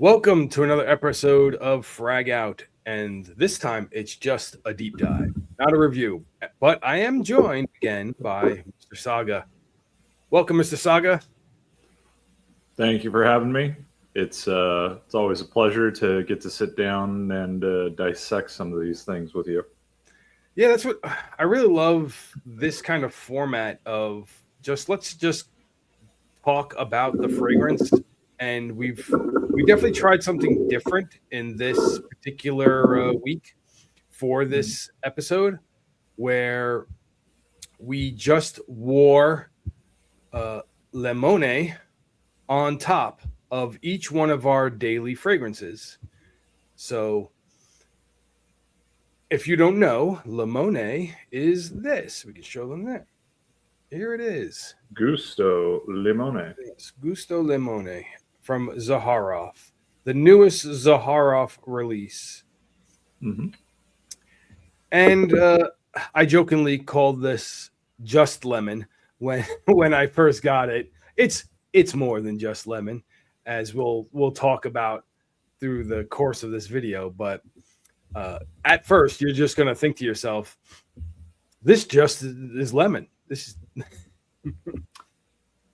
Welcome to another episode of Frag-Out, and this time it's just a deep dive, not a review. But I am joined again by Mr. Saga. Welcome, Mr. Saga. Thank you for having me. It's always a pleasure to get to sit down and dissect some of these things with you. Yeah, that's what I really love this kind of format of let's just talk about the fragrance, and we definitely tried something different in this particular week for this episode, where we just wore Limone on top of each one of our daily fragrances. So if you don't know, Limone is this. We can show them that. Here it is. Gusto Limone. It's Gusto Limone from Zaharoff, the newest Zaharoff release. Mm-hmm. And I jokingly called this just lemon when I first got it. It's more than just lemon, as we'll talk about through the course of this video. But at first, you're just gonna think to yourself, "This just is lemon." This is,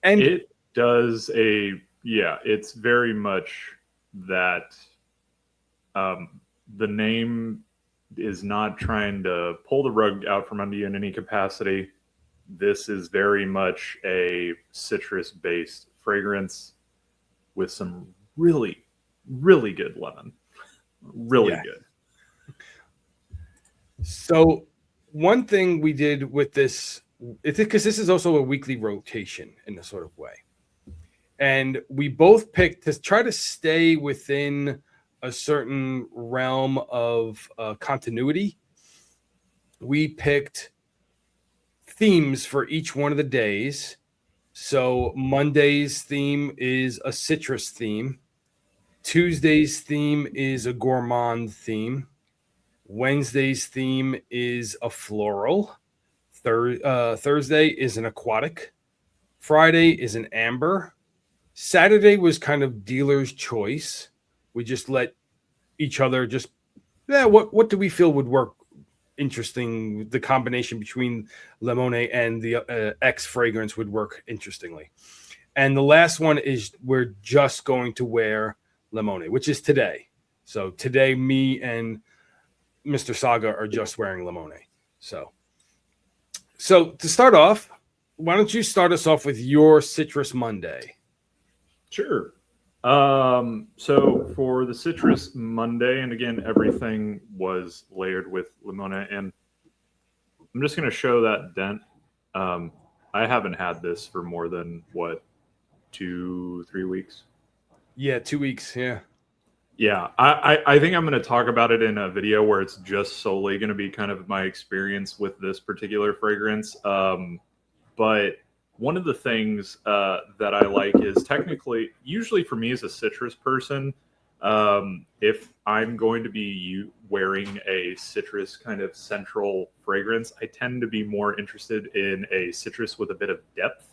and it does it's very much that. The name is not trying to pull the rug out from under you in any capacity. This is very much a citrus-based fragrance with some really, really good lemon. Really good. So one thing we did with this, because this is also a weekly rotation in a sort of way, and we both picked to try to stay within a certain realm of continuity. We picked themes for each one of the days. So Monday's theme is a citrus theme. Tuesday's theme is a gourmand theme. Wednesday's theme is a floral. Thursday is an aquatic. Friday is an amber. Saturday was kind of dealer's choice. We just let each other what do we feel would work interesting? The combination between Limone and the X fragrance would work interestingly. And the last one is we're just going to wear Limone, which is today. So today, me and Mr. Saga are just wearing Limone. So to start off, why don't you start us off with your Citrus Monday? Sure. So for the Citrus Monday, and again, everything was layered with Limone, and I'm just going to show that dent. I haven't had this for more than 2-3 weeks. Yeah, 2 weeks. Yeah. Yeah. I think I'm going to talk about it in a video where it's just solely going to be kind of my experience with this particular fragrance. But one of the things that I like is technically, usually for me as a citrus person, if I'm going to be wearing a citrus kind of central fragrance, I tend to be more interested in a citrus with a bit of depth.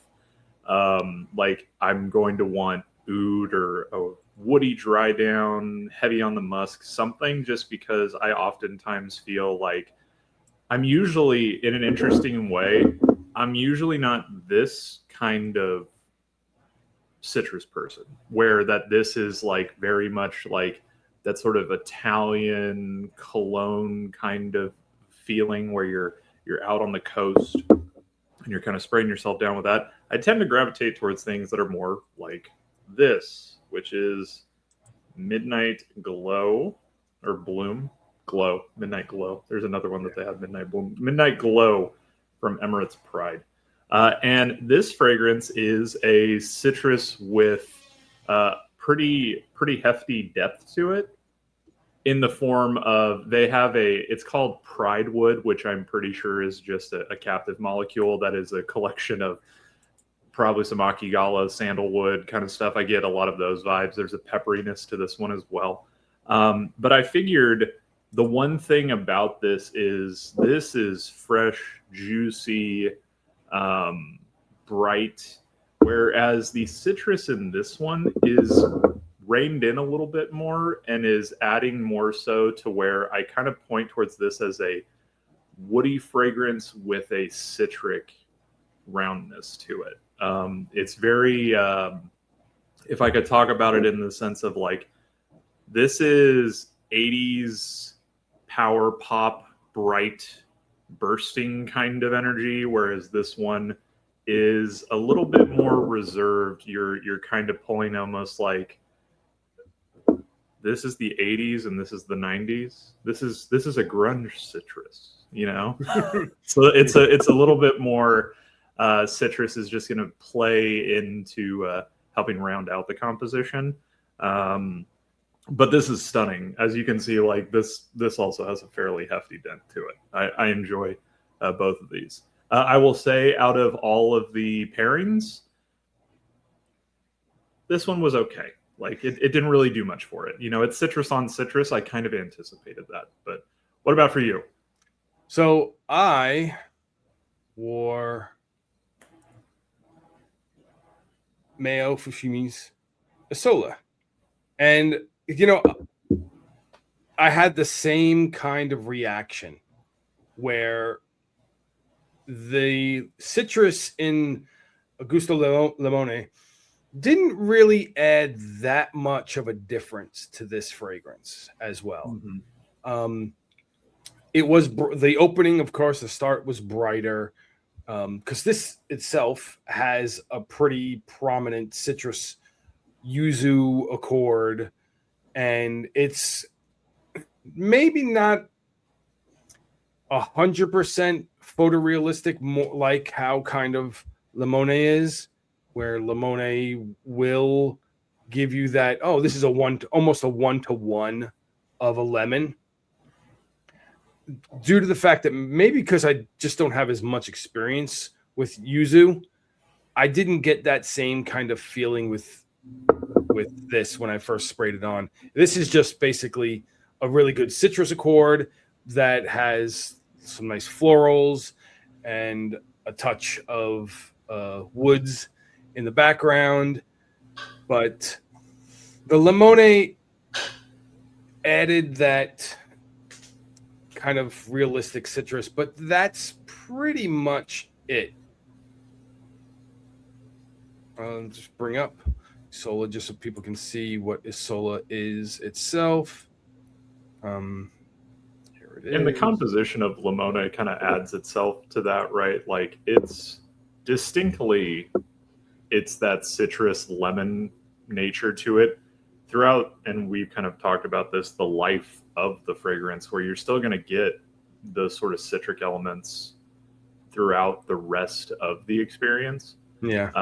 Like I'm going to want oud or a woody dry down, heavy on the musk, something, just because I oftentimes feel like I'm usually, in an interesting way, I'm usually not this kind of citrus person, where that this is like very much like that sort of Italian cologne kind of feeling where you're out on the coast and you're kind of spraying yourself down with that. I tend to gravitate towards things that are more like this, which is Midnight Glow or Bloom. Glow. Midnight Glow. There's another one that they have, Midnight Bloom. Midnight Glow from Emirates Pride. And this fragrance is a citrus with pretty hefty depth to it, in the form of, it's called Pride Wood, which I'm pretty sure is just a captive molecule that is a collection of probably some Akigala, sandalwood kind of stuff. I get a lot of those vibes. There's a pepperiness to this one as well. But I figured the one thing about this is fresh, juicy, bright, whereas the citrus in this one is reined in a little bit more and is adding more so to where I kind of point towards this as a woody fragrance with a citric roundness to it. It's very, if I could talk about it in the sense of like, this is 80s power pop, bright, bursting kind of energy, whereas this one is a little bit more reserved. You're kind of pulling almost like, this is the 80s and this is the 90s. This is a grunge citrus, you know? So it's a little bit more citrus is just going to play into helping round out the composition. But this is stunning. As you can see, like this also has a fairly hefty dent to it. I enjoy both of these. I will say out of all of the pairings, this one was okay. Like it didn't really do much for it. You know, it's citrus on citrus. I kind of anticipated that. But what about for you? So I wore Mayo Fushimi's Isola. And, you know, I had the same kind of reaction where the citrus in Gusto Limone didn't really add that much of a difference to this fragrance as well. Mm-hmm. It was the opening, of course, the start was brighter because this itself has a pretty prominent citrus yuzu accord, and it's maybe not 100% photorealistic, more like how kind of Limone is, where Limone will give you that, oh, this is almost a 1-to-1 of a lemon. Due to the fact that maybe because I just don't have as much experience with yuzu, I didn't get that same kind of feeling with this when I first sprayed it on. This is just basically a really good citrus accord that has some nice florals and a touch of woods in the background. But the Limone added that kind of realistic citrus, but that's pretty much it. I'll just bring up Isola just so people can see what Isola is itself. Here it is. And the composition of Limone kind of adds itself to that, right? Like it's distinctly, it's that citrus lemon nature to it throughout. And we've kind of talked about this, the life of the fragrance, where you're still going to get those sort of citric elements throughout the rest of the experience. Yeah.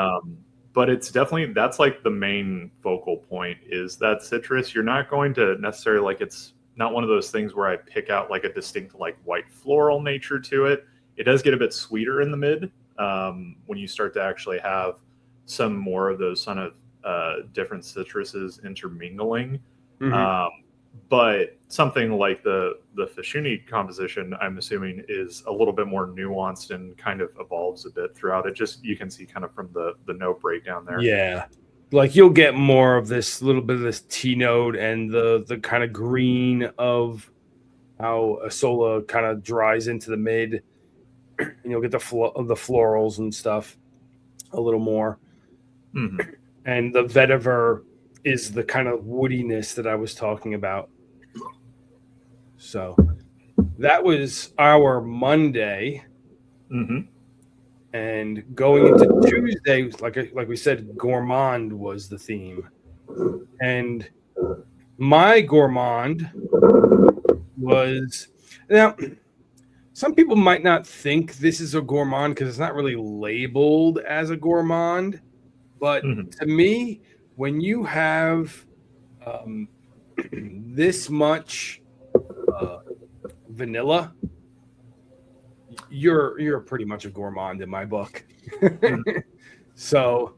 But it's definitely, that's like the main focal point is that citrus. You're not going to necessarily, like, it's not one of those things where I pick out like a distinct like white floral nature to it. It does get a bit sweeter in the mid when you start to actually have some more of those kind of different citruses intermingling. Mm-hmm. But something like the Fushimi composition, I'm assuming, is a little bit more nuanced and kind of evolves a bit throughout it. Just you can see kind of from the note breakdown there. Yeah, like you'll get more of this little bit of this T note and the kind of green of how Isola kind of dries into the mid. And you'll get the florals and stuff a little more. Mm-hmm. And the vetiver is the kind of woodiness that I was talking about. So that was our Monday. Mm-hmm. And going into Tuesday, like we said, gourmand was the theme. And my gourmand was, now, some people might not think this is a gourmand because it's not really labeled as a gourmand. But mm-hmm. to me, when you have this much vanilla, you're pretty much a gourmand in my book. Mm-hmm. So,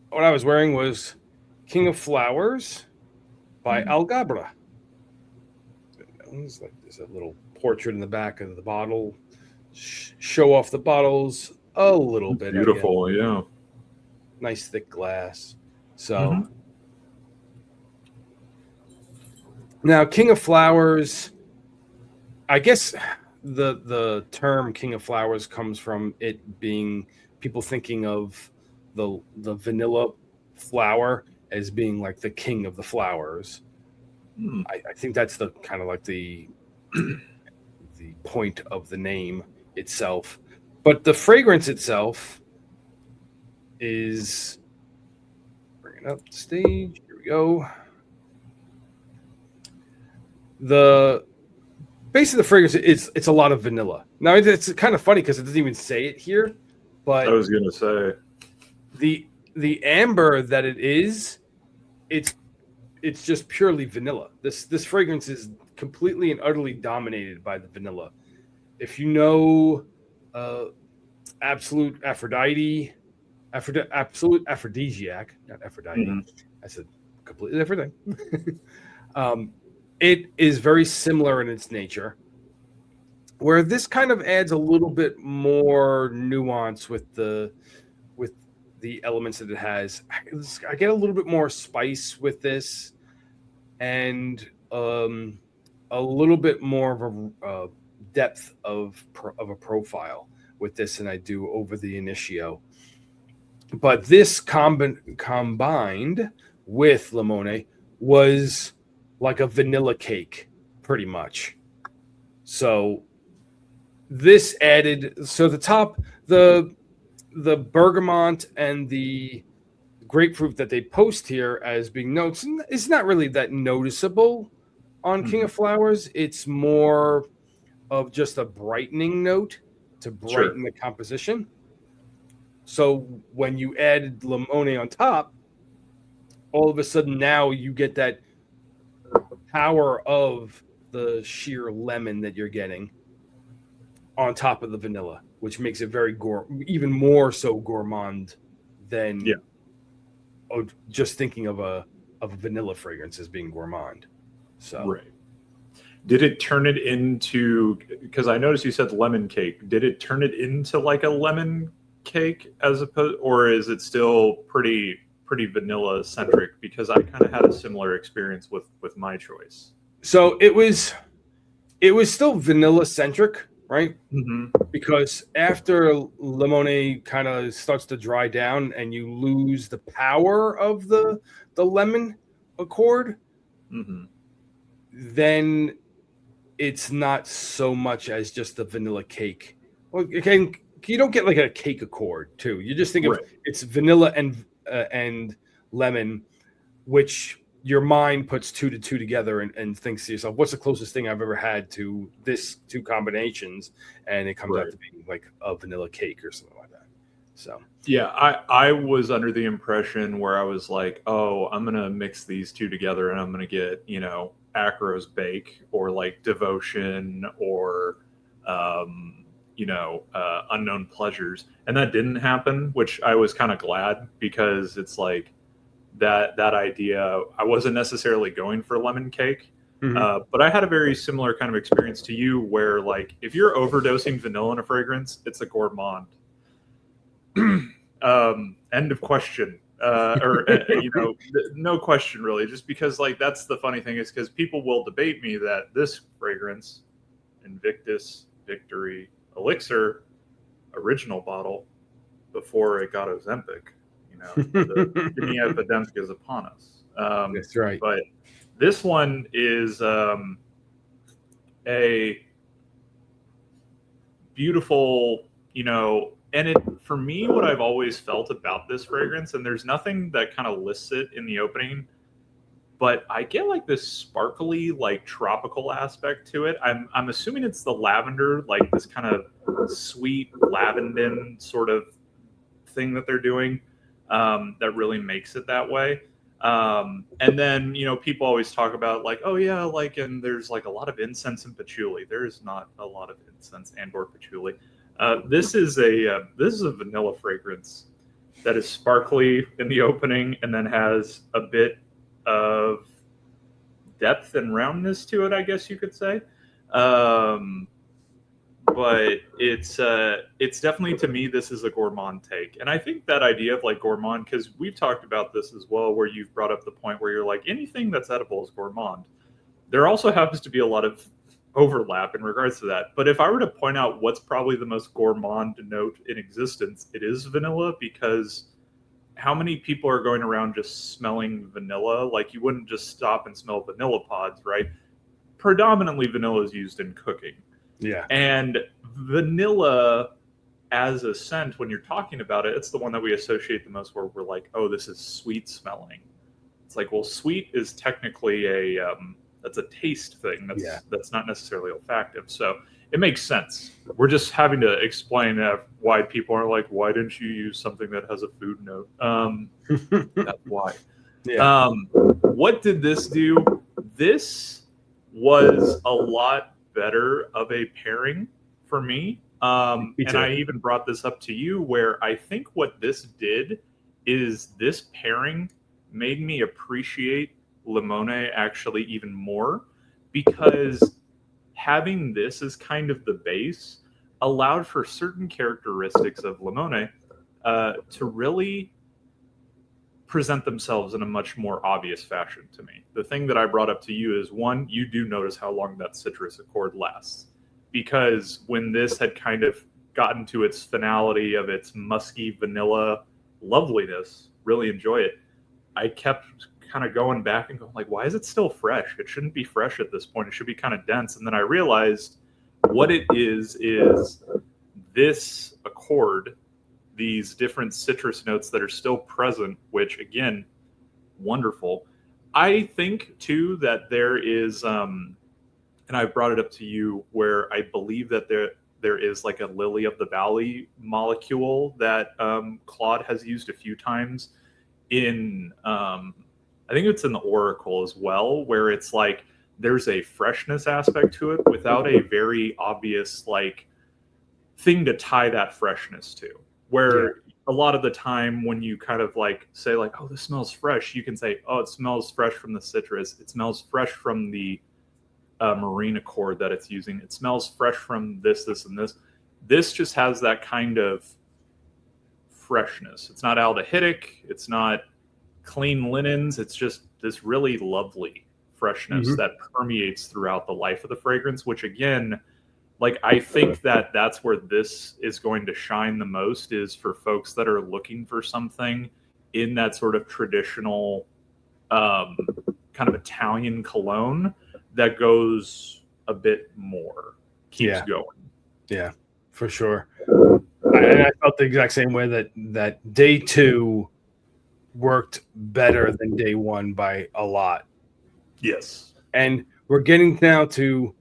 what I was wearing was King of Flowers by mm-hmm. Algabra. It's like there's a little portrait in the back of the bottle. Show off the bottles a little bit. Beautiful, yeah. nice thick glass. So Mhm. now King of Flowers, I guess the term King of Flowers comes from it being people thinking of the vanilla flower as being like the king of the flowers. Hmm. I think that's the kind of like the point of the name itself. But the fragrance itself is bringing up the stage. Here we go. The base of the fragrance is it's a lot of vanilla. Now it's kind of funny because it doesn't even say it here, I but was gonna say. the amber that it is, it's just purely vanilla. This fragrance is completely and utterly dominated by the vanilla. If you know Absolute Aphrodite, Absolute Aphrodisiac, not Aphrodite. Mhm. That's a completely different thing. It is very similar in its nature, where this kind of adds a little bit more nuance with the elements that it has. I get a little bit more spice with this, and a little bit more of a depth of a profile with this than I do over the Initio. But this combined with Limone was like a vanilla cake, pretty much. So this added, so the bergamot and the grapefruit that they post here as being notes, it's not really that noticeable on King of Flowers. It's more of just a brightening note to Sure. brighten the composition. So when you added Limone on top, all of a sudden now you get that power of the sheer lemon that you're getting on top of the vanilla, which makes it very even more so gourmand than just thinking of a vanilla fragrance as being gourmand. So Right. Did it turn it into, because I noticed you said lemon cake, did it turn it into like a lemon cake as opposed, or is it still pretty vanilla centric? Because I kind of had a similar experience with my choice. So it was still vanilla centric, right? Mm-hmm. Because after Limone kind of starts to dry down and you lose the power of the lemon accord, Mm-hmm. then it's not so much as just the vanilla cake. Well, again, you don't get like a cake accord too. You just think of it's vanilla and lemon, which your mind puts two to two together and thinks to yourself, what's the closest thing I've ever had to this two combinations? And it comes out to being like a vanilla cake or something like that. So yeah, I was under the impression where I was like, oh, I'm gonna mix these two together and I'm gonna get, Acro's Bake or like Devotion or Unknown Pleasures, and that didn't happen, which I was kind of glad, because it's like that idea. I wasn't necessarily going for lemon cake, but I had a very similar kind of experience to you, where like if you're overdosing vanilla in a fragrance, it's a gourmand. End of question. No question really, just because like that's the funny thing, is because people will debate me that this fragrance, Invictus Victory Elixir original bottle, before it got Ozempic, the skinny epidemic is upon us. that's right. But this one is a beautiful, and it, for me, what I've always felt about this fragrance, and there's nothing that kind of lists it in the opening, but I get like this sparkly, like tropical aspect to it. I'm assuming it's the lavender, like this kind of sweet lavender sort of thing that they're doing, that really makes it that way. And then, people always talk about like, oh yeah, like, and there's like a lot of incense and patchouli. There is not a lot of incense and or patchouli. This is a vanilla fragrance that is sparkly in the opening and then has a bit of depth and roundness to it, I guess you could say. but it's definitely, to me, this is a gourmand take. And I think that idea of like gourmand, because we've talked about this as well, where you've brought up the point where you're like, anything that's edible is gourmand. There also happens to be a lot of overlap in regards to that. But if I were to point out what's probably the most gourmand note in existence, it is vanilla, because how many people are going around just smelling vanilla? Like, you wouldn't just stop and smell vanilla pods, right? Predominantly vanilla is used in cooking. Yeah. And vanilla as a scent, when you're talking about it, it's the one that we associate the most, where we're like, oh, this is sweet smelling. It's like, well, sweet is technically that's a taste thing. That's not necessarily olfactive. So it makes sense. We're just having to explain why people are like, why didn't you use something that has a food note? That's why. Yeah. What did this do? This was a lot better of a pairing for me. And I even brought this up to you, where I think what this did is this pairing made me appreciate Limone actually even more, because having this as kind of the base allowed for certain characteristics of Limone to really present themselves in a much more obvious fashion to me. The thing that I brought up to you is, one, you do notice how long that citrus accord lasts, because when this had kind of gotten to its finality of its musky vanilla loveliness, really enjoy it, I kept kind of going back and going like, why is it still fresh? It shouldn't be fresh at this point. It should be kind of dense. And then I realized what it is this accord, these different citrus notes that are still present, which again, wonderful. I think too that there is, and I've brought it up to you, where I believe that there is like a lily of the valley molecule that Claude has used a few times in, I think it's in the Oracle as well, where it's like there's a freshness aspect to it without a very obvious like thing to tie that freshness to. Where a lot of the time when you kind of like say like, oh, this smells fresh, you can say, oh, it smells fresh from the citrus. It smells fresh from the marine accord that it's using. It smells fresh from this, and this. This just has that kind of freshness. It's not aldehydic. It's not clean linens. It's just this really lovely freshness that permeates throughout the life of the fragrance, which again, like, I think that that's where this is going to shine the most, is for folks that are looking for something in that sort of traditional kind of Italian cologne that goes a bit more, keeps going. Yeah, for sure. I felt the exact same way, that day two worked better than day one by a lot. Yes. And we're getting now to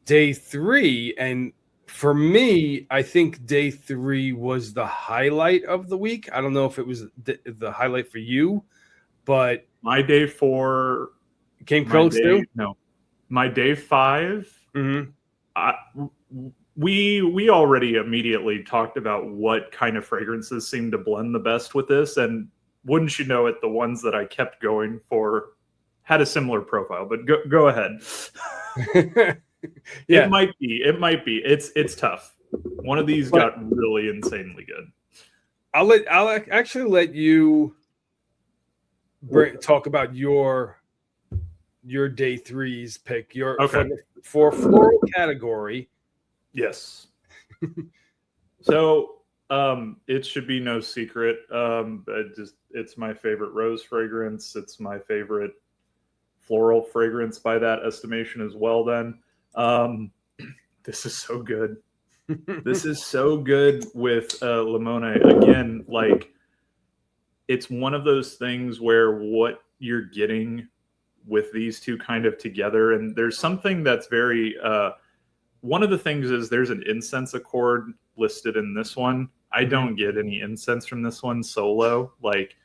day three. And for me, I think day three was the highlight of the week. I don't know if it was the highlight for you, but my day four came close too. No, my day five. Mm-hmm. We already immediately talked about what kind of fragrances seem to blend the best with this, and wouldn't you know it, the ones that I kept going for had a similar profile. But go ahead. Yeah, it might be. It's tough. One of these got really insanely good. I'll actually let you talk about your day threes pick. For floral category. Yes. So it should be no secret. It's my favorite rose fragrance. It's my favorite floral fragrance by that estimation as well. Then this is so good. This is so good with Limone. Again, like, it's one of those things where what you're getting with these two kind of together, and there's something that's very one of the things is there's an incense accord listed in this one. I don't get any incense from this one solo, like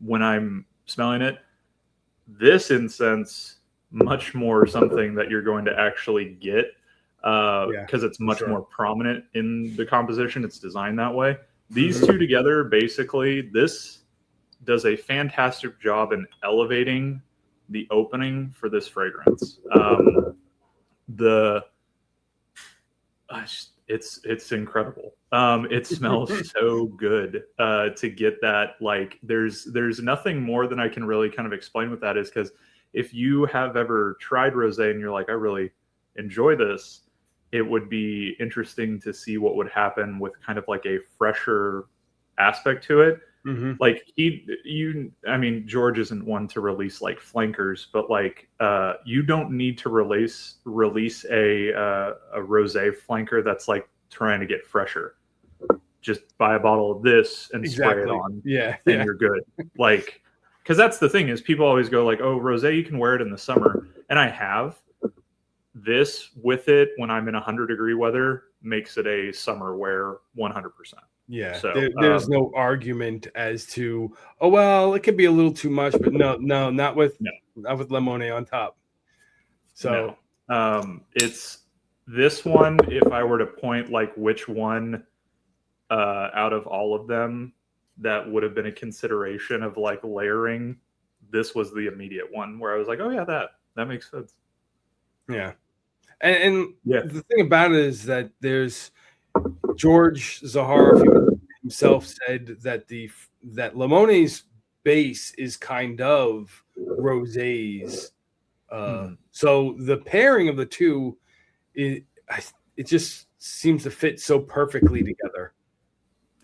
when I'm smelling it. This incense, much more something that you're going to actually get, because it's much more prominent in the composition. It's designed that way. These two together, basically, this does a fantastic job in elevating the opening for this fragrance. It's incredible. It smells so good to get that. Like there's nothing more than I can really kind of explain what that is, because if you have ever tried rosé and you're like, I really enjoy this, it would be interesting to see what would happen with kind of like a fresher aspect to it. Mm-hmm. Like I mean, George isn't one to release like flankers, but like you don't need to release a rosé flanker that's like trying to get fresher. Just buy a bottle of this and spray it on, and you're good. Like, because that's the thing is people always go like, oh, rosé, you can wear it in the summer, and I have. This with it when I'm in 100-degree weather makes it a summer wear 100%. Yeah, so there's no argument as to, oh well, it could be a little too much, but no, not with Limone on top. So it's this one. If I were to point like which one out of all of them that would have been a consideration of like layering, this was the immediate one where I was like, oh yeah, that makes sense. Yeah, and the thing about it is that there's George Zaharoff himself said that that Limone's base is kind of rosés. So the pairing of the two, it just seems to fit so perfectly together.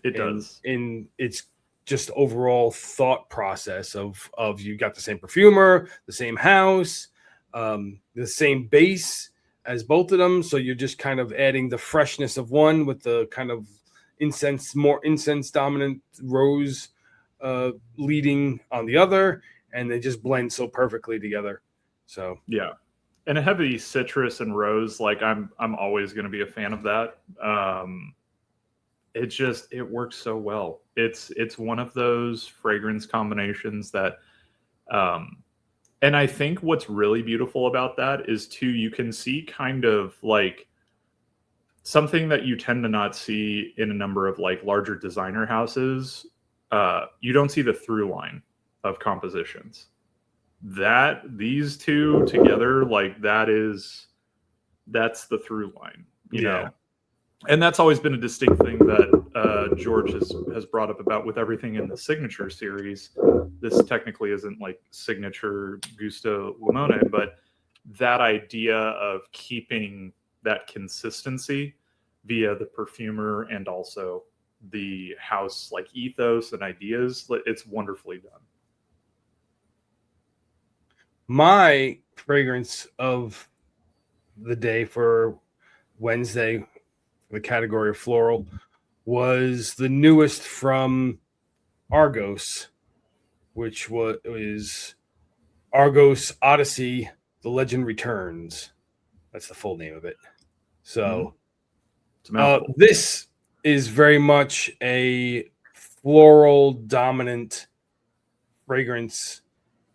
It does. And it's just overall thought process of you got the same perfumer, the same house, the same base as both of them, so you're just kind of adding the freshness of one with the kind of more incense dominant rose leading on the other, and they just blend so perfectly together. So yeah, and a heavy citrus and rose, like I'm always going to be a fan of that. It works so well. It's one of those fragrance combinations that and I think what's really beautiful about that is too, you can see kind of like something that you tend to not see in a number of like larger designer houses. You don't see the through line of compositions. That these two together, like that's the through line, you know? And that's always been a distinct thing that George has brought up about with everything in the Signature series. This technically isn't like Signature Gusto Limone, but that idea of keeping that consistency via the perfumer and also the house like ethos and ideas, it's wonderfully done. My fragrance of the day for Wednesday, the category of floral, was the newest from Argos, which is Argos Odyssey, The Legend Returns. That's the full name of it. So this is very much a floral dominant fragrance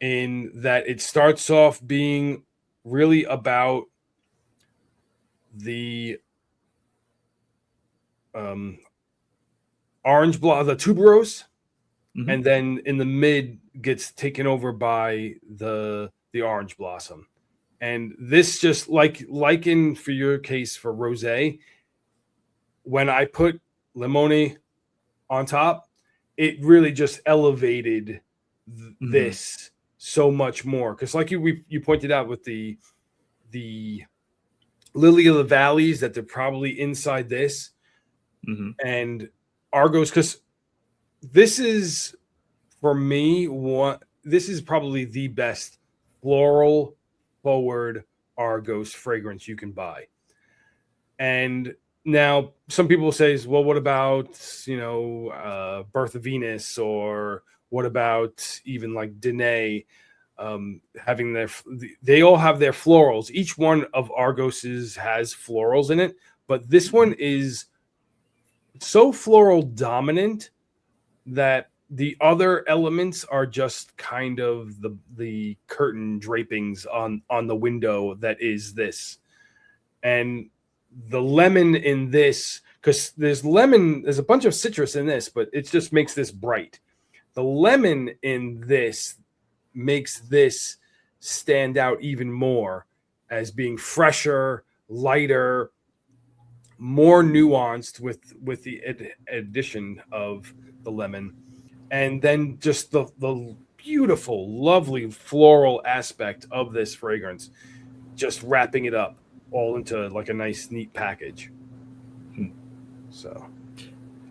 in that it starts off being really about the orange the tuberose, and then in the mid gets taken over by the orange blossom. And this just like in for your case for rosé, when I put Limone on top, it really just elevated this so much more, because like you pointed out with the Lily of the Valleys, that they're probably inside this. And Argos, because this is, for me, this is probably the best floral forward Argos fragrance you can buy. And now some people say, well, what about Birth of Venus, or what about even like Danae, having they all have their florals. Each one of Argos's has florals in it, but this one is so floral dominant that the other elements are just kind of the curtain drapings on the window that is this. And the lemon in this, because there's a bunch of citrus in this, but it just makes this bright. The lemon in this makes this stand out even more as being fresher, lighter, more nuanced with the addition of the lemon, and then just the beautiful, lovely floral aspect of this fragrance, just wrapping it up all into like a nice, neat package. So,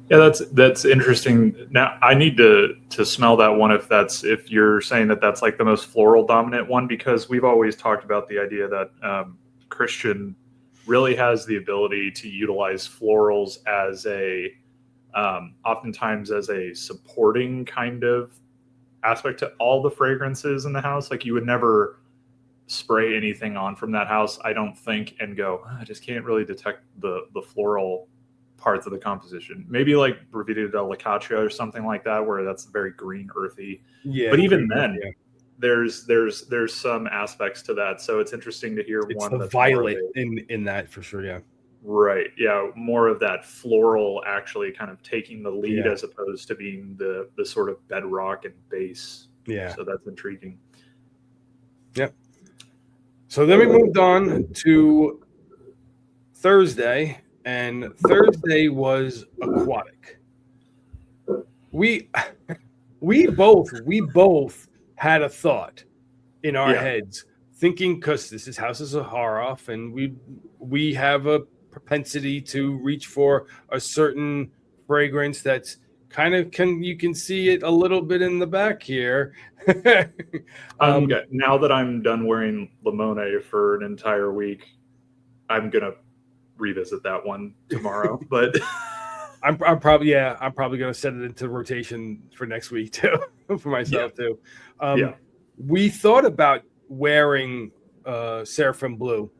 Yeah, that's interesting. Now I need to smell that one if you're saying that that's like the most floral dominant one, because we've always talked about the idea that Christian really has the ability to utilize florals as a oftentimes as a supporting kind of aspect to all the fragrances in the house. Like you would never spray anything on from that house, I don't think, and go, I just can't really detect the floral parts of the composition. Maybe like Brevita del Lacaccia or something like that, where that's very green, earthy. yeah. But even green, then, yeah. there's some aspects to that. So it's interesting to hear It's one the that's violet in that for sure. Yeah. right. Yeah, more of that floral actually kind of taking the lead Yeah. as opposed to being the sort of bedrock and base. Yeah. So that's intriguing. Yep. So then we moved on to Thursday, and Thursday was aquatic. We both had a thought in our heads, thinking, because this is House of Zaharoff, and we have a propensity to reach for a certain fragrance that's kind of you can see it a little bit in the back here. Now that I'm done wearing Limone for an entire week, I'm gonna revisit that one tomorrow. But I'm probably going to set it into rotation for next week too, for myself too. We thought about wearing Seraphim Blue,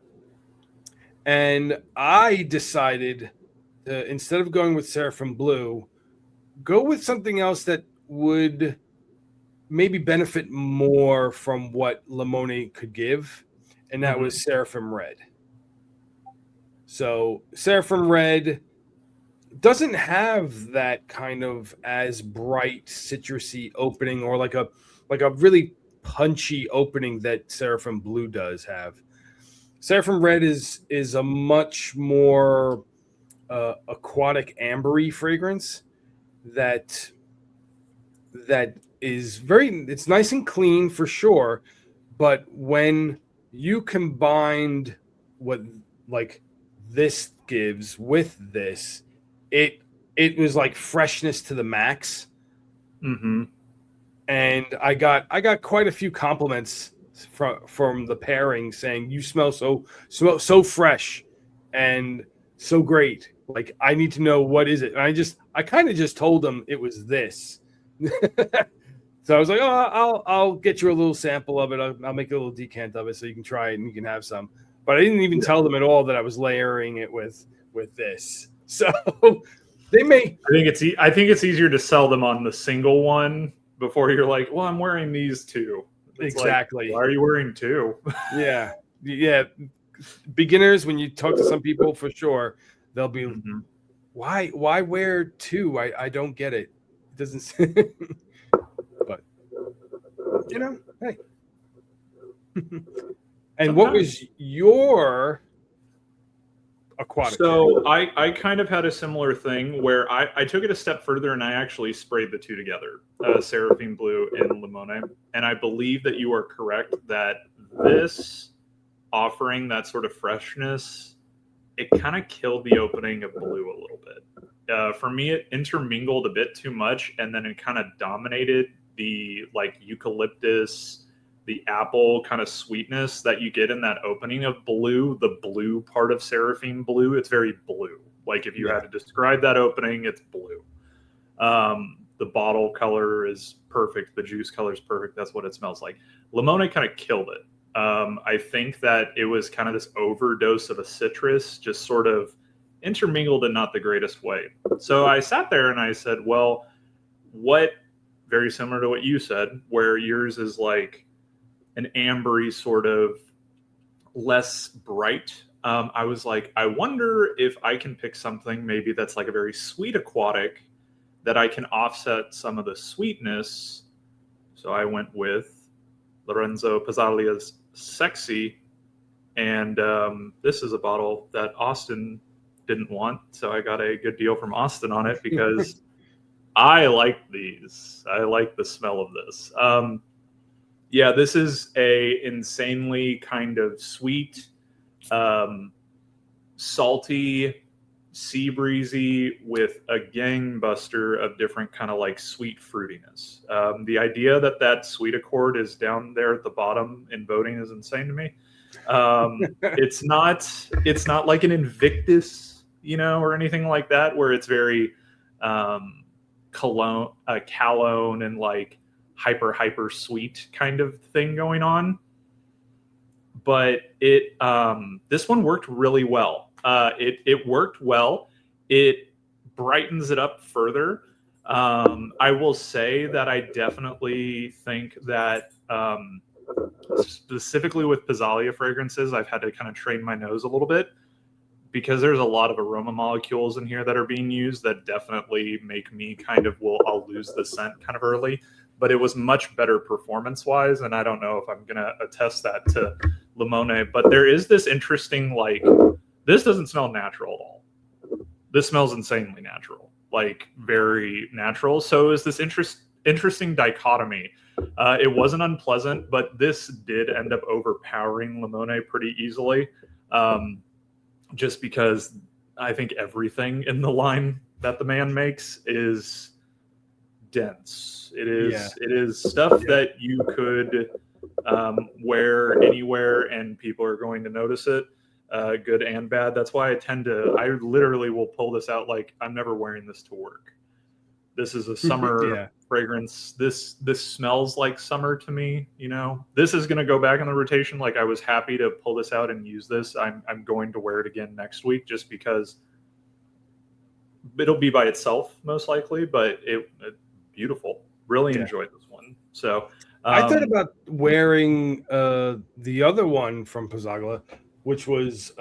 and I decided to, instead of going with Seraphim Blue, go with something else that would maybe benefit more from what Limone could give, and that was Seraphim Red. So Seraphim Red doesn't have that kind of as bright citrusy opening, or like a really punchy opening that Seraphim Blue does have. Seraphim Red is a much more aquatic ambery fragrance that is it's nice and clean for sure, but when you combined what like this gives with this, it was like freshness to the max. And I got quite a few compliments from the pairing, saying you smell so fresh and so great. Like, I need to know, what is it? And I kind of just told them it was this. So I was like, oh, I'll get you a little sample of it. I'll make a little decant of it so you can try it and you can have some. But I didn't even tell them at all that I was layering it with this. So they may. I think it's easier to sell them on the single one before you're like, well, I'm wearing these two. It's exactly. Like, why are you wearing two? Yeah. Beginners, when you talk to some people, for sure, they'll be, why wear two? I don't get it. It doesn't. But hey. And what was your aquatic? So I kind of had a similar thing where I took it a step further and I actually sprayed the two together, Seraphim Blue and Limone. And I believe that you are correct that this offering that sort of freshness, it kind of killed the opening of Blue a little bit. For me, it intermingled a bit too much, and then it kind of dominated the like eucalyptus, the apple kind of sweetness that you get in that opening of Blue, the blue part of Seraphim Blue. It's very blue. Like, if you had to describe that opening, it's blue. The bottle color is perfect. The juice color is perfect. That's what it smells like. Limone kind of killed it. I think that it was kind of this overdose of a citrus, just sort of intermingled in not the greatest way. So I sat there and I said, well, what, very similar to what you said, where yours is like an ambery sort of less bright. I was like, I wonder if I can pick something maybe that's like a very sweet aquatic that I can offset some of the sweetness. So I went with Lorenzo Pizzaglia's Sexy. And this is a bottle that Austin didn't want, so I got a good deal from Austin on it because I like these. I like the smell of this. Yeah, this is a insanely kind of sweet, salty, sea breezy with a gangbuster of different kind of like sweet fruitiness. The idea that that sweet accord is down there at the bottom in voting is insane to me. It's not like an Invictus, or anything like that, where it's very cologne and like hyper sweet kind of thing going on. But this one worked really well. It worked well. It brightens it up further. I will say that I definitely think that specifically with Pizzalia fragrances, I've had to kind of train my nose a little bit because there's a lot of aroma molecules in here that are being used that definitely make me I'll lose the scent kind of early. But it was much better performance-wise, and I don't know if I'm going to attest that to Limone. But there is this interesting, this doesn't smell natural at all. This smells insanely natural, very natural. So is this interesting dichotomy. It wasn't unpleasant, but this did end up overpowering Limone pretty easily, just because I think everything in the line that the man makes is dense. It is stuff that you could wear anywhere and people are going to notice it, good and bad. That's why I literally will pull this out I'm never wearing this to work. This is a summer fragrance. This smells like summer to me, This is going to go back in the rotation. I was happy to pull this out and use this. I'm going to wear it again next week just because it'll be by itself most likely, but it beautiful. Really enjoyed this one. So I thought about wearing the other one from Pizzalia, which was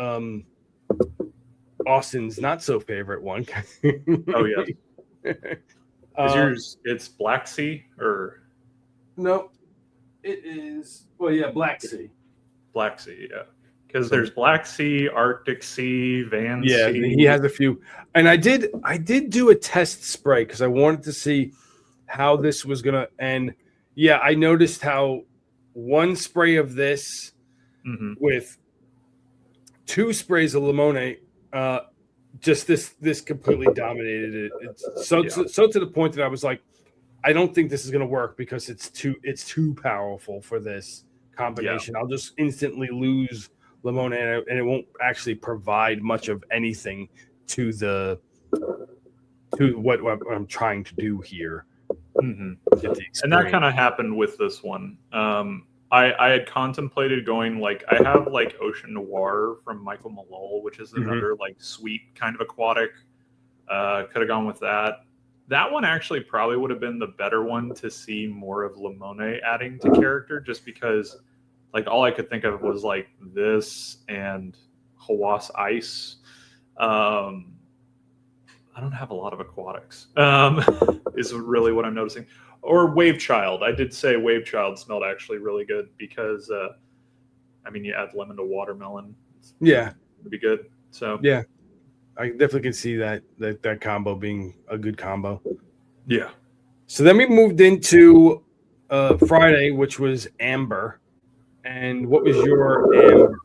Austin's not so favorite one. Oh yes. Is yours? It's Black Sea or no? It is. Well, yeah, Black Sea. Black Sea, yeah. Because there's Black Sea, Arctic Sea, Van Sea. Yeah, he has a few. And I did do a test spray because I wanted to see how this was gonna. And yeah, I noticed how one spray of this with two sprays of Limone, just this completely dominated it. It's so to the point that I was like, I don't think this is gonna work because it's too powerful for this combination. I'll just instantly lose Limone and it won't actually provide much of anything to what I'm trying to do here. And that kind of happened with this one. I had contemplated going I have Ocean Noir from Michael Malone, which is another sweet kind of aquatic. Could have gone with that. That one actually probably would have been the better one to see more of Limone adding to character, just because all I could think of was this and Hawass Ice. I don't have a lot of aquatics, is really what I'm noticing. Or Wave Child. I did say Wave Child smelled actually really good because, you add lemon to watermelon. Yeah. It'd be good. So yeah, I definitely can see that combo being a good combo. Yeah. So then we moved into Friday, which was Amber. And what was your Amber?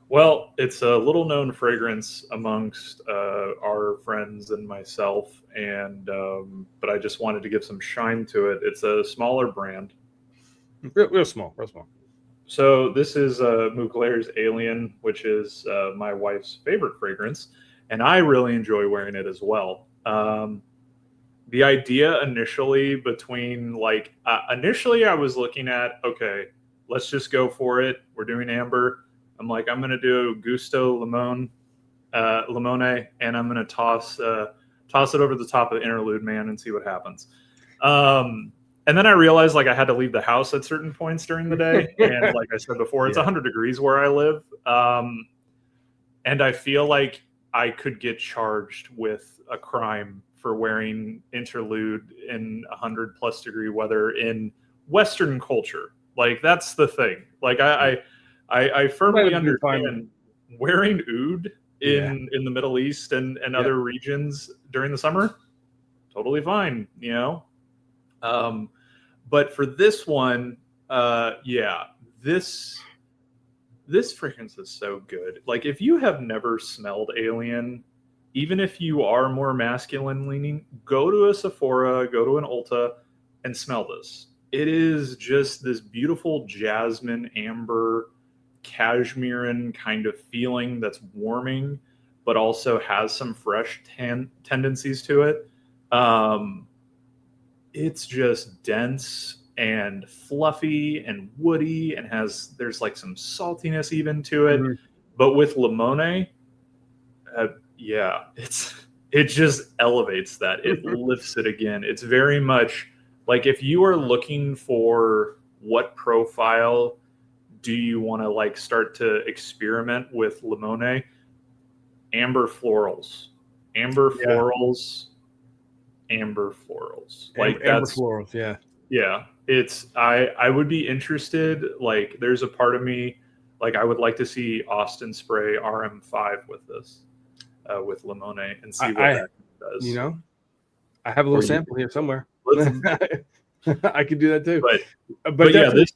Well, it's a little known fragrance amongst our friends and myself, and but I just wanted to give some shine to it. It's a smaller brand. Real small. So this is Mugler's Alien, which is my wife's favorite fragrance, and I really enjoy wearing it as well. The idea initially initially I was looking at, okay, let's just go for it. We're doing Amber. I'm I'm going to do Gusto Limone, and I'm going to toss it over the top of the Interlude Man and see what happens. And then I realized I had to leave the house at certain points during the day. And like I said before, it's 100 degrees where I live. And I feel like I could get charged with a crime for wearing Interlude in 100+ degree weather in Western culture. That's the thing. I firmly understand. wearing oud in the Middle East and other regions during the summer, totally fine, you know. But for this one, this fragrance is so good. Like, if you have never smelled Alien, even if you are more masculine leaning, go to a Sephora, go to an Ulta, and smell this. It is just this beautiful jasmine, amber, cashmerean kind of feeling that's warming, but also has some fresh tendencies to it. It's just dense and fluffy and woody, and there's like some saltiness even to it. Mhm. But with Limone, it just elevates that. It lifts it again. It's very much like, if you are looking for what profile do you want to like start to experiment with Limone, amber florals. Like Amber that's florals, yeah. It's I would be interested. Like, there's a part of me, like, I would like to see Austin spray RM5 with this, with Limone, and see what that does. You know, I have a little sample here somewhere. I could do that too. But yeah, this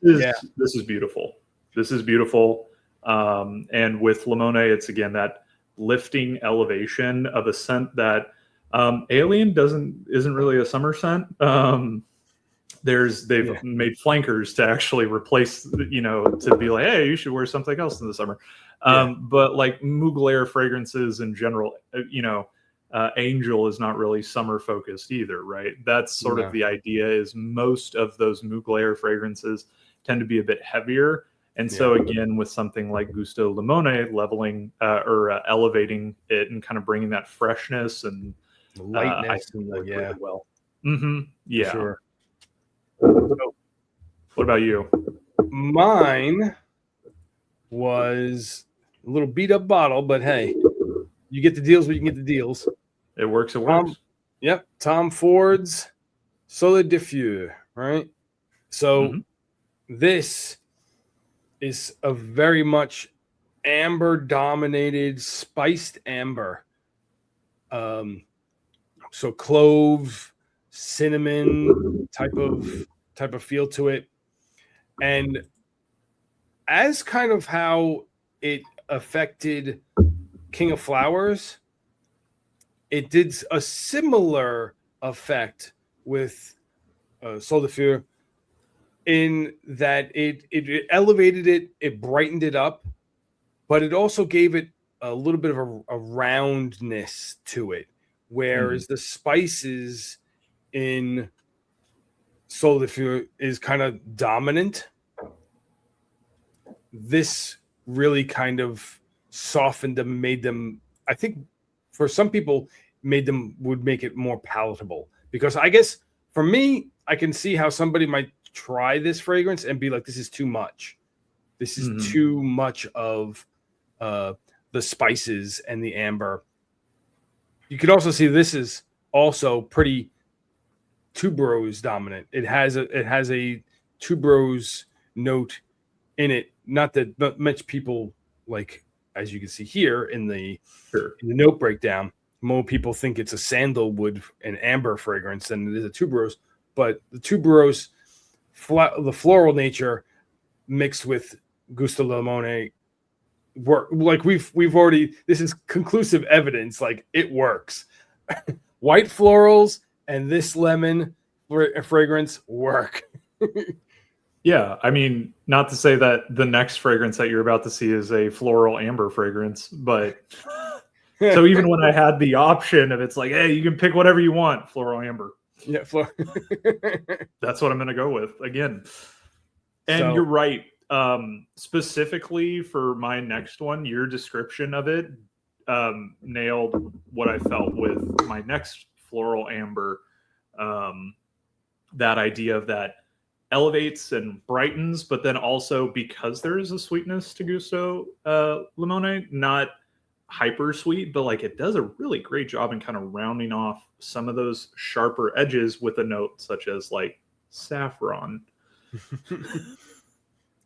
is beautiful. This is beautiful. And with Limone, it's again that lifting elevation of a scent that Alien isn't really a summer scent. They've made flankers to actually replace, you know, to be like, hey, you should wear something else in the summer. But like Mugler fragrances in general, you know, Angel is not really summer focused either, right? That's sort of the idea, is most of those Mugler fragrances tend to be a bit heavier. And so again, with something like Gusto Limone, leveling or elevating it and kind of bringing that freshness and lightness, really well. Mm-hmm. Yeah. Sure. What about you? Mine was a little beat up bottle, but hey, you get the deals when you can get the deals. It works. It works. Tom Ford's Solid Diffus, right? So this is a very much amber dominated, spiced amber. So clove, cinnamon type of feel to it. And as kind of how it affected King of Flowers, it did a similar effect with Sol de Feu, in that it elevated it, it brightened it up, but it also gave it a little bit of a roundness to it, whereas the spices in Sol de Feu is kind of dominant. This really kind of softened them, made them, I think for some people, would make it more palatable. Because I guess for me, I can see how somebody might try this fragrance and be like, this is too much. This is too much of the spices and the amber. You could also see this is also pretty tuberose dominant. It has a tuberose note in it. Not much people, like, as you can see here in the note breakdown, more people think it's a sandalwood and amber fragrance than it is a tuberose. But the tuberose, the floral nature mixed with Gusto Limone work. Like we've already, this is conclusive evidence. Like, it works. White florals and this lemon fragrance work. Yeah, I mean, not to say that the next fragrance that you're about to see is a floral amber fragrance, but so even when I had the option of, it's like, hey, you can pick whatever you want, floral amber. Yeah, that's what I'm going to go with again. And you're right. Specifically for my next one, your description of it nailed what I felt with my next floral amber. That idea of that elevates and brightens, but then also, because there is a sweetness to Gusto Limone, not hyper sweet, but like, it does a really great job in kind of rounding off some of those sharper edges with a note such as like saffron.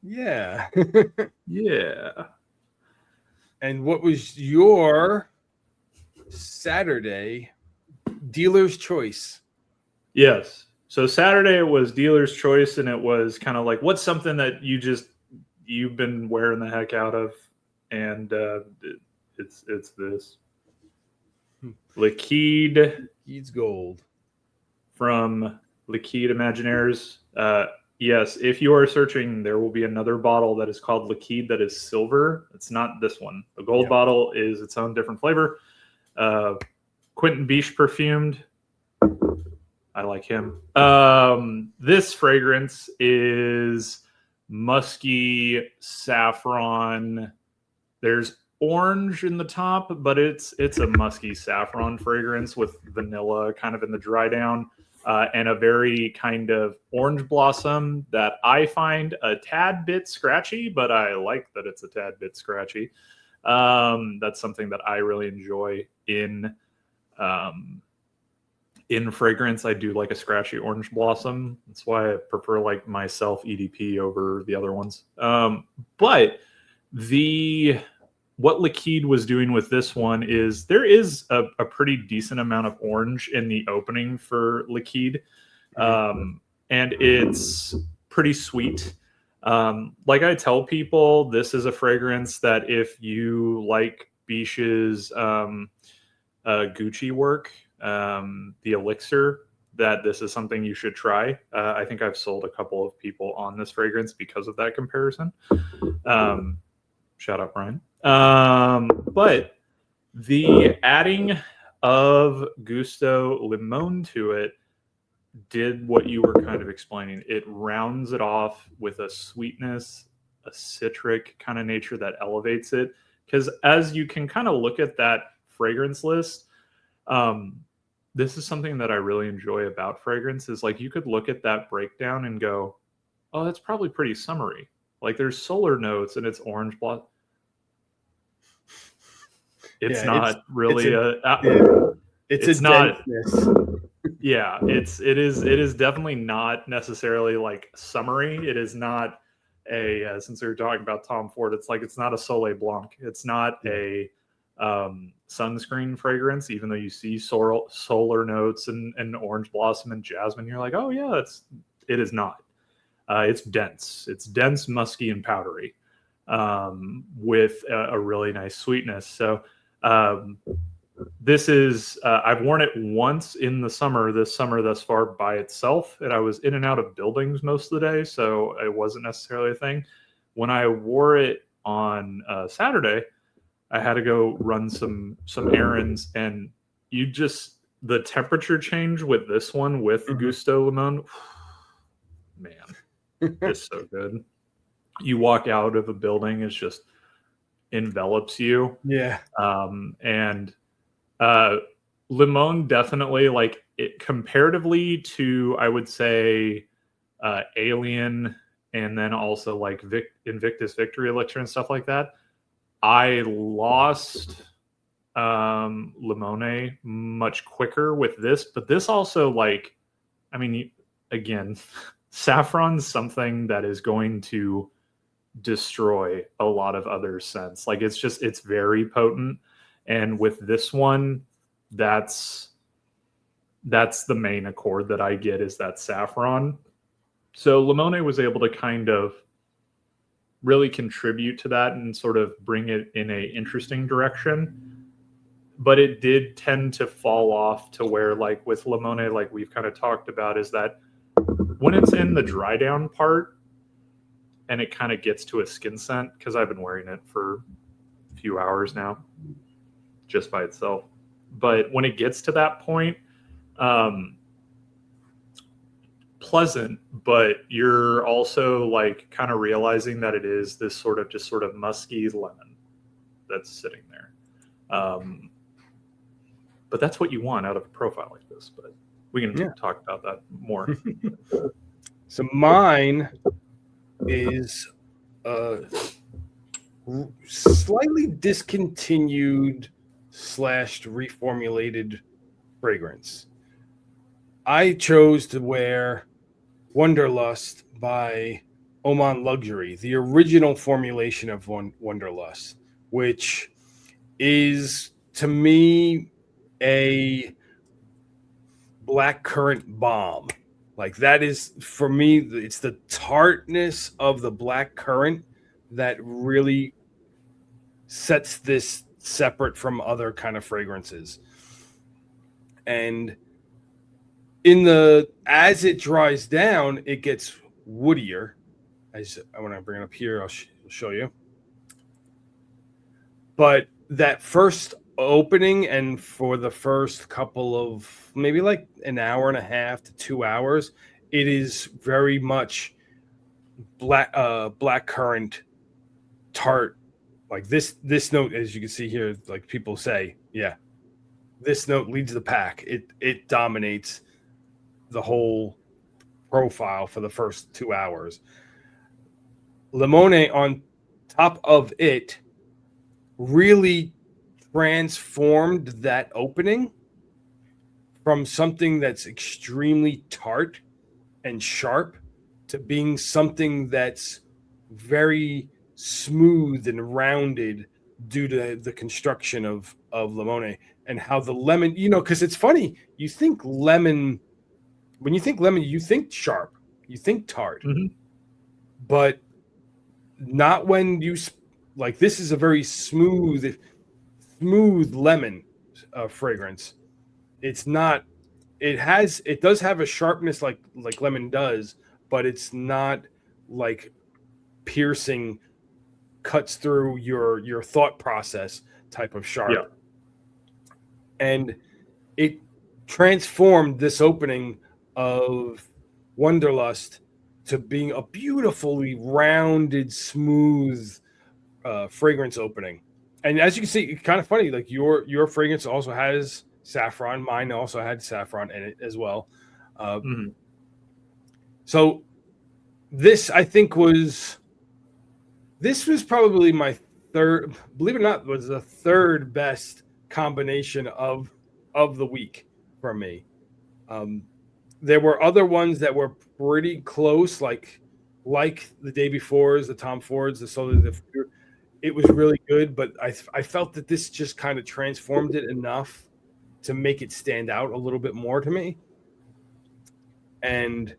Yeah. Yeah. And what was your Saturday dealer's choice? Yes. So Saturday it was dealer's choice, and it was kind of like, what's something that you've been wearing the heck out of, and it's this Liquide. He's gold. From Liquide Imaginaires. Yes, if you are searching, there will be another bottle that is called Liquide that is silver. It's not this one. The gold bottle is its own different flavor. Quentin Biche perfumed. I like him. This fragrance is musky saffron. There's orange in the top, but it's a musky saffron fragrance with vanilla kind of in the dry down, and a very kind of orange blossom that I find a tad bit scratchy, but I like that it's a tad bit scratchy. That's something that I really enjoy in fragrance. I do like a scratchy orange blossom. That's why I prefer like myself EDP over the other ones. But what Liquide was doing with this one is there is a pretty decent amount of orange in the opening for Liquide. And it's pretty sweet. Like I tell people, this is a fragrance that if you like Biche's Gucci work, the elixir, that this is something you should try. I think I've sold a couple of people on this fragrance because of that comparison. Shout out Brian. But the adding of Gusto Limone to it did what you were kind of explaining. It rounds it off with a sweetness, a citric kind of nature that elevates it. Because as you can kind of look at that fragrance list, this is something that I really enjoy about fragrance is like you could look at that breakdown and go, oh, that's probably pretty summery. Like there's solar notes and it's orange blossom. It's not really it's not densness. Yeah, it is definitely not necessarily like summery. It is not a since we were talking about Tom Ford, it's like it's not a Soleil Blanc. It's not a sunscreen fragrance, even though you see solar notes and orange blossom and jasmine. You're like, oh yeah, it is not. It's dense. It's dense, musky, and powdery, with a really nice sweetness. So this is I've worn it once in the summer, this summer thus far by itself, and I was in and out of buildings most of the day, so it wasn't necessarily a thing. When I wore it on Saturday, I had to go run some errands, and the temperature change with this one with Gusto Limone, man, it's so good. You walk out of a building, it's just envelops you. Yeah. And Limone definitely, like it comparatively to, I would say, Alien, and then also like Invictus Victory Elixir and stuff like that. I lost Limone much quicker with this, but this also, like, I mean, again, saffron's something that is going to destroy a lot of other scents. Like it's very potent, and with this one, that's the main accord that I get is that saffron. So Limone was able to kind of really contribute to that and sort of bring it in a interesting direction, but it did tend to fall off to where, like with Limone, like we've kind of talked about, is that when it's in the dry down part and it kind of gets to a skin scent, because I've been wearing it for a few hours now just by itself, but when it gets to that point, pleasant, but you're also like kind of realizing that it is this sort of musky lemon that's sitting there. But that's what you want out of a profile like this, but we can talk about that more. So mine is slightly discontinued / reformulated fragrance. I chose to wear Wonderlust by Oman Luxury, the original formulation of Wonderlust, which is to me a black currant bomb. Like that is for me, it's the tartness of the black currant that really sets this separate from other kind of fragrances. And as it dries down, it gets woodier. When I bring it up here, I'll show you. But that first opening, and for the first couple of maybe like an hour and a half to 2 hours, it is very much black currant tart. Like this note, as you can see here, like people say, yeah, this note leads the pack. It dominates the whole profile for the first 2 hours. Limone on top of it really transformed that opening from something that's extremely tart and sharp to being something that's very smooth and rounded due to the construction of Limone and how the lemon, because it's funny, you think lemon, when you think lemon, you think sharp, you think tart, but not when you like. This is a very smooth lemon fragrance. It's not. It does have a sharpness like lemon does, but it's not like piercing, cuts through your thought process type of sharp. Yeah. And it transformed this opening of Wonderlust to being a beautifully rounded, smooth fragrance opening. And as you can see, it's kind of funny. Like your fragrance also has saffron. Mine also had saffron in it as well. So this, I think, was probably my third. Believe it or not, was the third best combination of the week for me. There were other ones that were pretty close, like the day before's, the Tom Ford's, the SOTD. It was really good, but I felt that this just kind of transformed it enough to make it stand out a little bit more to me. And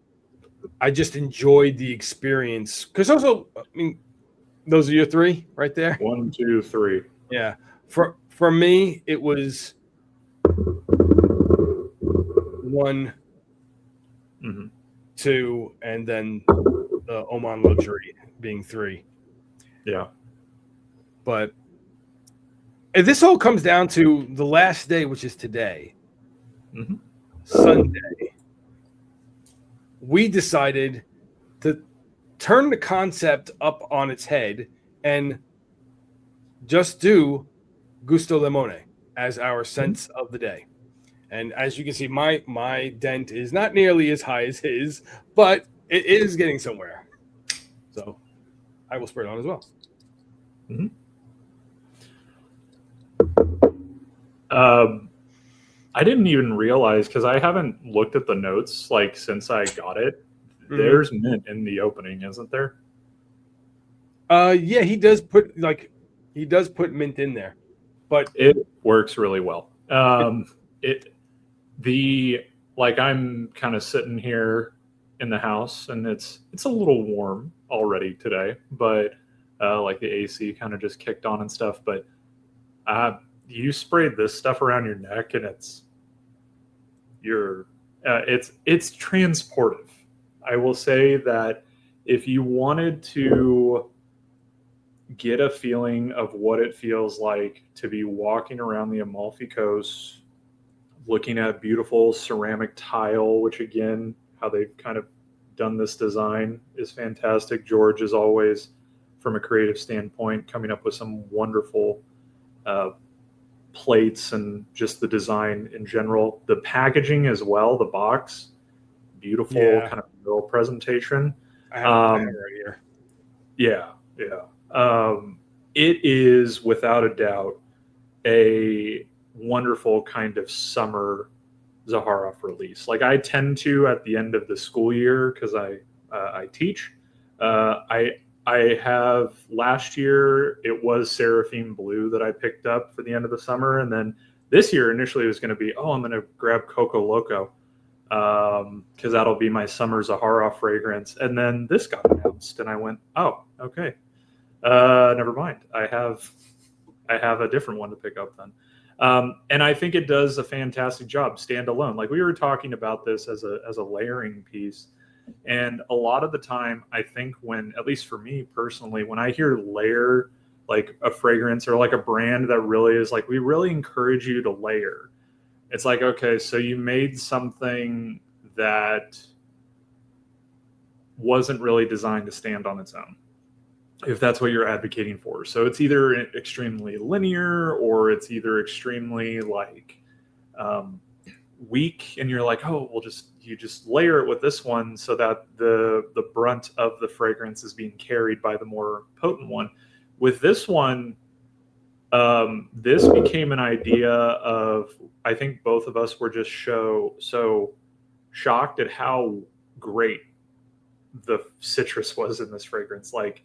I just enjoyed the experience. Because also, I mean, those are your three right there? 1, 2, 3. Yeah. For me, it was 1, 2, and then the Oman Luxury being 3. Yeah. But this all comes down to the last day, which is today, Sunday. We decided to turn the concept up on its head and just do Gusto Limone as our sense of the day. And as you can see, my dent is not nearly as high as his, but it is getting somewhere. So I will spray it on as well. I didn't even realize, because I haven't looked at the notes like since I got it. There's mint in the opening, isn't there? Yeah, he does put mint in there, but it works really well. I'm kind of sitting here in the house, and it's a little warm already today, but like the AC kind of just kicked on and stuff. But you sprayed this stuff around your neck, and it's transportive. I will say that if you wanted to get a feeling of what it feels like to be walking around the Amalfi Coast, looking at beautiful ceramic tile, which again, how they've kind of done this design is fantastic. George is always, from a creative standpoint, coming up with some wonderful plates and just the design in general. The packaging as well, the box, beautiful kind of middle presentation. I have it right here. Yeah. It is without a doubt a wonderful kind of summer Zaharoff release. Like I tend to, at the end of the school year, because I teach, I I have last year, it was Seraphine Blue that I picked up for the end of the summer. And then this year, initially, it was going to be, I'm going to grab Coco Loco because that'll be my summer Zaharoff fragrance. And then this got announced, and I went, oh, okay. Never mind. I have a different one to pick up then. And I think it does a fantastic job standalone. Like we were talking about this as a layering piece. And a lot of the time, I think when, at least for me personally, when I hear layer, like a fragrance or like a brand that really is like, we really encourage you to layer. It's like, okay, so you made something that wasn't really designed to stand on its own, if that's what you're advocating for. So it's either extremely linear or it's either extremely like weak, and you're like, oh, you just layer it with this one so that the brunt of the fragrance is being carried by the more potent one. With this one, this became an idea of, I think both of us were just so shocked at how great the citrus was in this fragrance. Like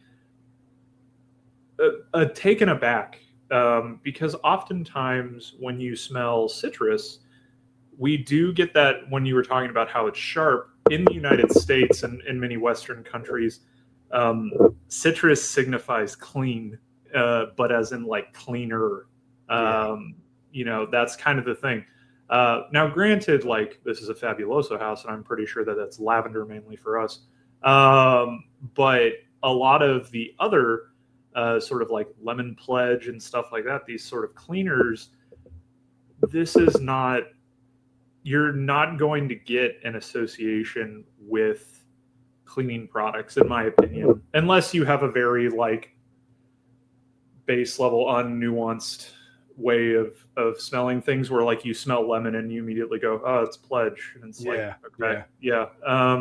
taken aback, because oftentimes when you smell citrus, we do get that when you were talking about how it's sharp in the United States and in many Western countries, citrus signifies clean, but as in like cleaner, that's kind of the thing. Now, granted, like this is a Fabuloso house, and I'm pretty sure that that's lavender mainly for us. But a lot of the other sort of like Lemon Pledge and stuff like that, these sort of cleaners, this is not, you're not going to get an association with cleaning products, in my opinion, unless you have a very like base level, unnuanced way of smelling things where like you smell lemon and you immediately go, oh, it's Pledge. And it's like, okay. No,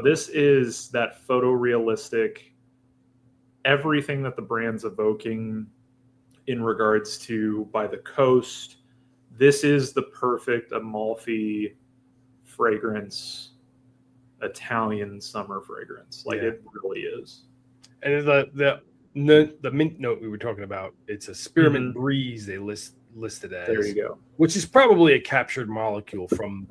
this is that photorealistic, everything that the brand's evoking in regards to by the coast. This is the perfect Amalfi fragrance, Italian summer fragrance. Like it really is. And the mint note we were talking about, it's a spearmint breeze they listed as. There you go. Which is probably a captured molecule from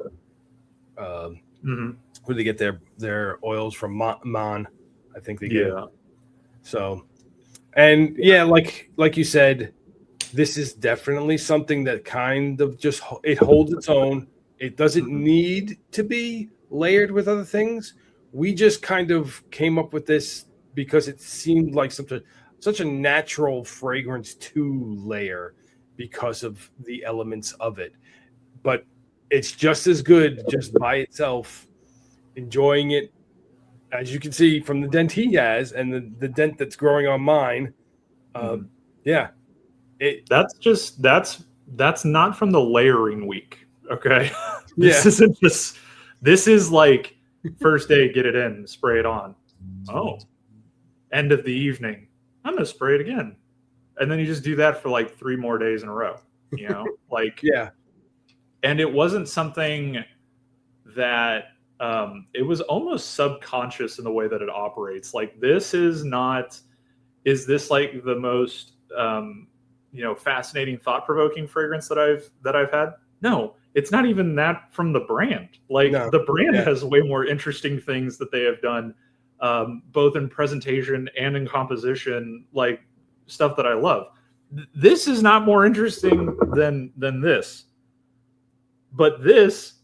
where they get their oils from Mon. I think they get. So, and like you said, this is definitely something that kind of just, it holds its own. It doesn't need to be layered with other things. We just kind of came up with this because it seemed like such a natural fragrance to layer because of the elements of it. But it's just as good just by itself, enjoying it, as you can see from the dent he has and the dent that's growing on mine. That's not from the layering week. Okay. This is like first day, get it in, spray it on. Oh, end of the evening, I'm going to spray it again. And then you just do that for like 3 more days in a row, And it wasn't something that, it was almost subconscious in the way that it operates. Like this is this like the most, fascinating, thought-provoking fragrance that I've had? No, it's not even that from the brand. Like the brand has way more interesting things that they have done, both in presentation and in composition, like stuff that I love. This is not more interesting than this, but this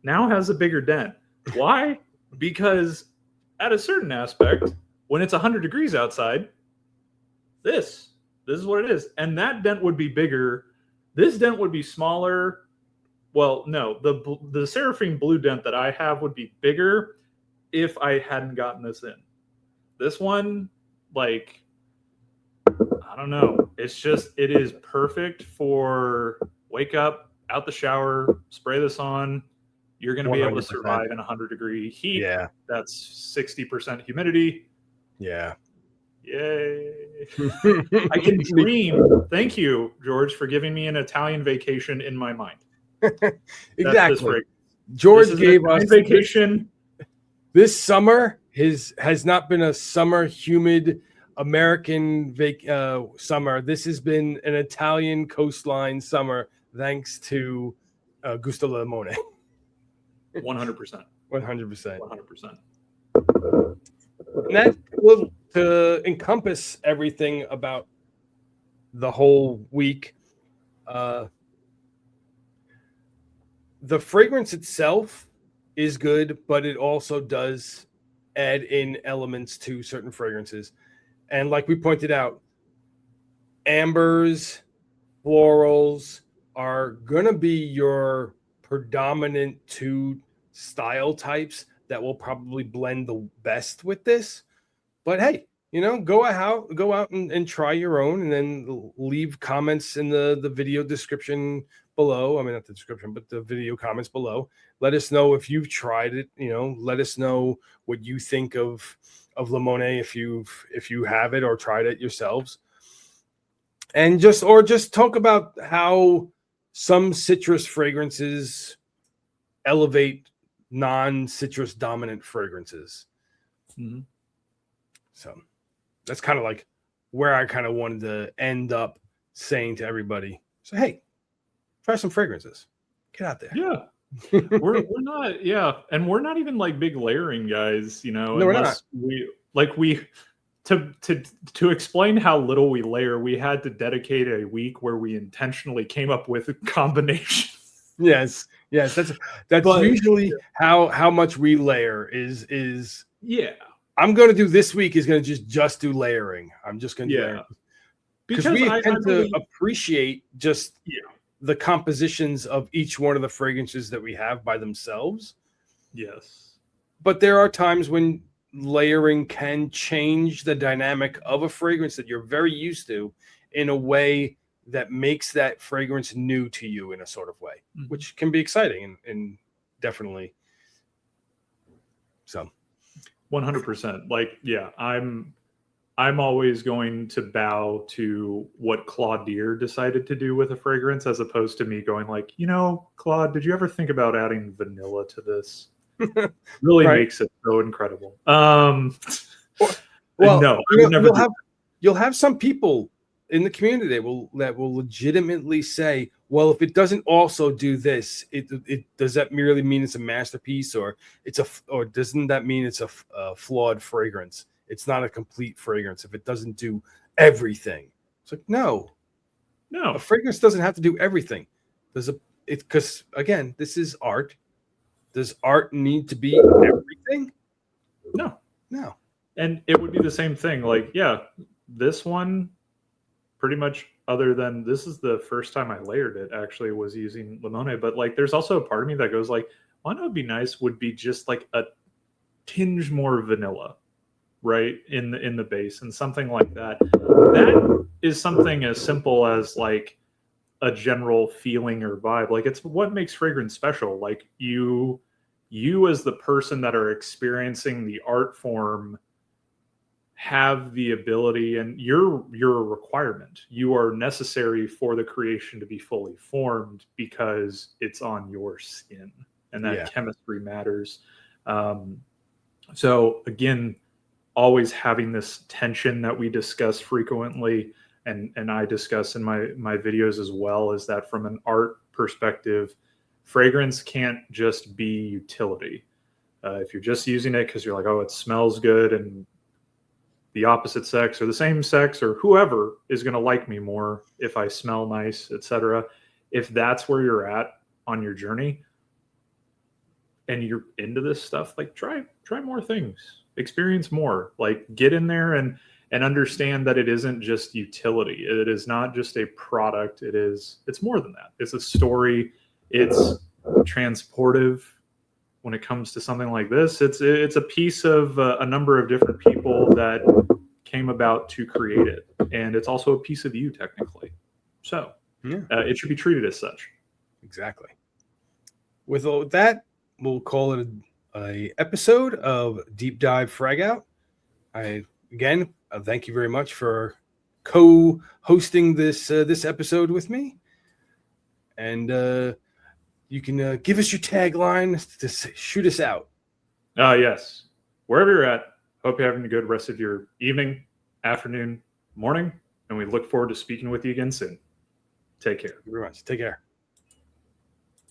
now has a bigger dent. Why? Because at a certain aspect, when it's 100 degrees outside, this is what it is. And that dent would be bigger. This dent would be smaller. Well, no, the Seraphine Blue dent that I have would be bigger if I hadn't gotten this in. This one, like, I don't know. It is perfect for wake up, out the shower, spray this on. You're going to be able to survive in 100-degree heat. Yeah. That's 60% humidity. Yeah. Yay. I can dream. Thank you, George, for giving me an Italian vacation in my mind. Exactly. George gave us vacation. This summer, his has not been a summer humid American summer. This has been an Italian coastline summer, thanks to Gusto Limone. 100%. 100%. 100%. And that will to encompass everything about the whole week. The fragrance itself is good, but it also does add in elements to certain fragrances. And like we pointed out, ambers, florals are going to be your predominant two style types that will probably blend the best with this. But hey, go out and try your own, and then leave comments in the video description below. I mean, not the description, but the video comments below. Let us know if you've tried it. Let us know what you think of Limone if you have it or tried it yourselves. And just talk about how some citrus fragrances elevate non-citrus dominant fragrances. Mm-hmm. So that's kind of like where I kind of wanted to end up saying to everybody. So, hey, try some fragrances. Get out there. Yeah. we're not, yeah. And we're not even like big layering guys, No, unless to explain how little we layer, we had to dedicate a week where we intentionally came up with a combination. Yes. That's usually how much we layer is. Yeah. I'm going to do this week is going to just do layering. I'm just going to do layering. Because we tend to appreciate just the compositions of each one of the fragrances that we have by themselves. Yes. But there are times when layering can change the dynamic of a fragrance that you're very used to in a way that makes that fragrance new to you in a sort of way, which can be exciting and definitely so. 100%. Like, yeah, I'm always going to bow to what Claude Deer decided to do with a fragrance, as opposed to me going like, Claude, did you ever think about adding vanilla to this? Really makes it so incredible. Well, no, you'll have some people in the community that will legitimately say, well, if it doesn't also do this, it does that merely mean it's a masterpiece, or doesn't that mean it's a flawed fragrance? It's not a complete fragrance if it doesn't do everything. It's like, no, a fragrance doesn't have to do everything. Because again, this is art. Does art need to be everything? No. And it would be the same thing. Like, yeah, this one pretty much, other than this is the first time I layered it, actually was using Limone. But like, there's also a part of me that goes like, what would be nice would be just like a tinge more vanilla, right, in the base, and something like that. That is something as simple as like a general feeling or vibe. Like, it's what makes fragrance special. Like, you as the person that are experiencing the art form have the ability, and you're a requirement. You are necessary for the creation to be fully formed because it's on your skin, and that chemistry matters. So again, always having this tension that we discuss frequently, and I discuss in my videos as well, is that from an art perspective, fragrance can't just be utility. If you're just using it because you're like, oh, it smells good, and the opposite sex or the same sex or whoever is going to like me more if I smell nice, etc. If that's where you're at on your journey and you're into this stuff, like try more things, experience more, like get in there and understand that it isn't just utility. It is not just a product. It's more than that. It's a story. It's transportive. When it comes to something like this, it's a piece of a number of different people that came about to create it, and it's also a piece of you technically. So it should be treated as such. Exactly. With all that, we'll call it a episode of Deep Dive Frag-Out. Again, thank you very much for co-hosting this episode with me, and you can give us your tagline to shoot us out. Yes. wherever you're at, hope you're having a good rest of your evening, afternoon, morning, and we look forward to speaking with you again soon. Take care. Thank you very much. Take care.